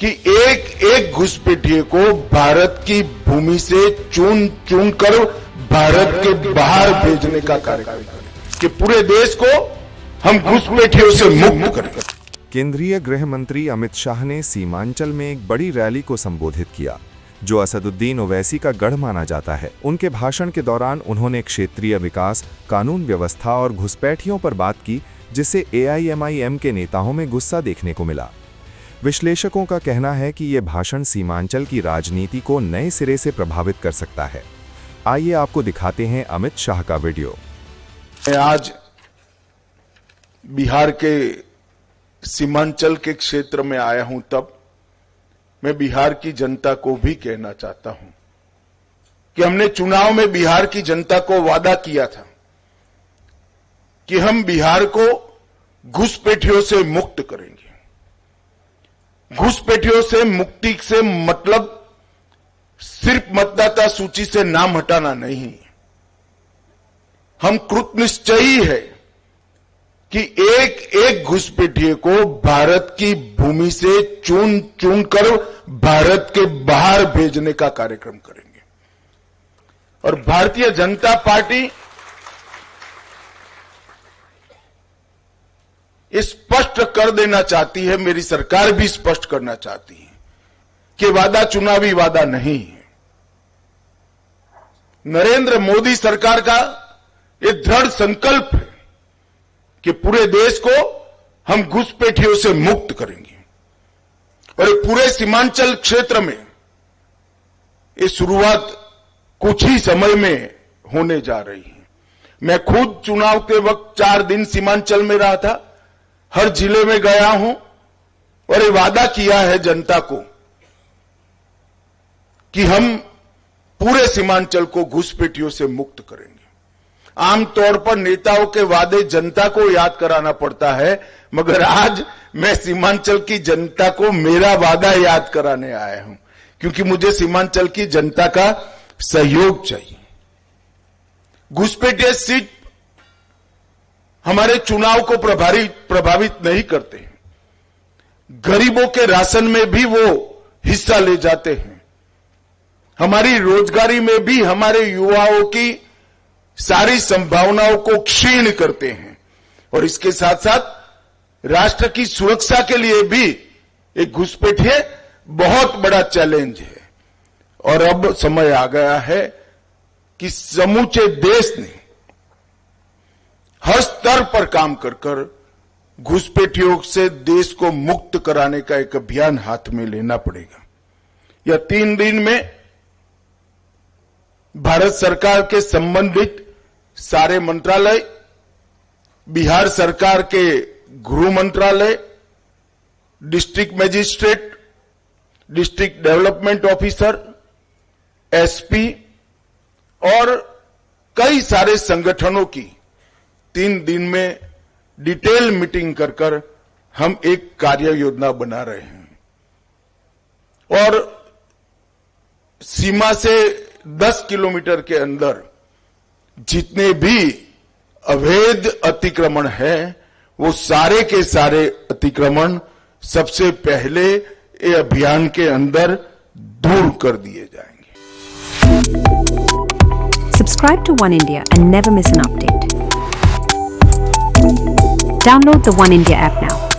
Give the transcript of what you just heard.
कि एक एक घुसपैठिए को भारत की भूमि से चुन चुन कर भारत के बाहर भेजने का कार्यक्रम करें कि पूरे देश को हम घुसपैठियों से मुक्त करें। केंद्रीय गृह मंत्री अमित शाह ने सीमांचल में एक बड़ी रैली को संबोधित किया, जो असदुद्दीन ओवैसी का गढ़ माना जाता है। उनके भाषण के दौरान उन्होंने क्षेत्रीय विकास, कानून व्यवस्था और घुसपैठियों पर बात की, जिससे AIMIM के नेताओं में गुस्सा देखने को मिला। विश्लेषकों का कहना है कि ये भाषण सीमांचल की राजनीति को नए सिरे से प्रभावित कर सकता है। आइए आपको दिखाते हैं अमित शाह का वीडियो। मैं आज बिहार के सीमांचल के क्षेत्र में आया हूं, तब मैं बिहार की जनता को भी कहना चाहता हूं कि हमने चुनाव में बिहार की जनता को वादा किया था कि हम बिहार को घुसपैठियों से मुक्त करेंगे। घुसपैठियों से मुक्ति से मतलब सिर्फ मतदाता सूची से नाम हटाना नहीं, हम कृतनिश्चयी है कि एक एक घुसपैठिए को भारत की भूमि से चुन चुन कर भारत के बाहर भेजने का कार्यक्रम करेंगे। और भारतीय जनता पार्टी स्पष्ट कर देना चाहती है, मेरी सरकार भी स्पष्ट करना चाहती है कि वादा चुनावी वादा नहीं है। नरेंद्र मोदी सरकार का ये दृढ़ संकल्प है कि पूरे देश को हम घुसपैठियों से मुक्त करेंगे। और ये पूरे सीमांचल क्षेत्र में ये शुरुआत कुछ ही समय में होने जा रही है। मैं खुद चुनाव के वक्त 4 दिन सीमांचल में रहा था, हर जिले में गया हूं और ये वादा किया है जनता को कि हम पूरे सीमांचल को घुसपैठियों से मुक्त करेंगे। आमतौर पर नेताओं के वादे जनता को याद कराना पड़ता है, मगर आज मैं सीमांचल की जनता को मेरा वादा याद कराने आया हूं, क्योंकि मुझे सीमांचल की जनता का सहयोग चाहिए। घुसपैठिए सिर्फ हमारे चुनाव को प्रभावित नहीं करते, गरीबों के राशन में भी वो हिस्सा ले जाते हैं, हमारी रोजगारी में भी हमारे युवाओं की सारी संभावनाओं को क्षीण करते हैं। और इसके साथ साथ राष्ट्र की सुरक्षा के लिए भी एक घुसपैठिए बहुत बड़ा चैलेंज है। और अब समय आ गया है कि समूचे देश ने हर स्तर पर काम कर घुसपैठियों से देश को मुक्त कराने का एक अभियान हाथ में लेना पड़ेगा। यह 3 दिन में भारत सरकार के संबंधित सारे मंत्रालय, बिहार सरकार के गृह मंत्रालय, district magistrate, district development officer, SP और कई सारे संगठनों की 3 दिन में डिटेल मीटिंग कर हम एक कार्य योजना बना रहे हैं। और सीमा से 10 किलोमीटर के अंदर जितने भी अवैध अतिक्रमण हैं, वो सारे के सारे अतिक्रमण सबसे पहले ये अभियान के अंदर दूर कर दिए जाएंगे। Subscribe to One India and never miss an update. Download the One India app now.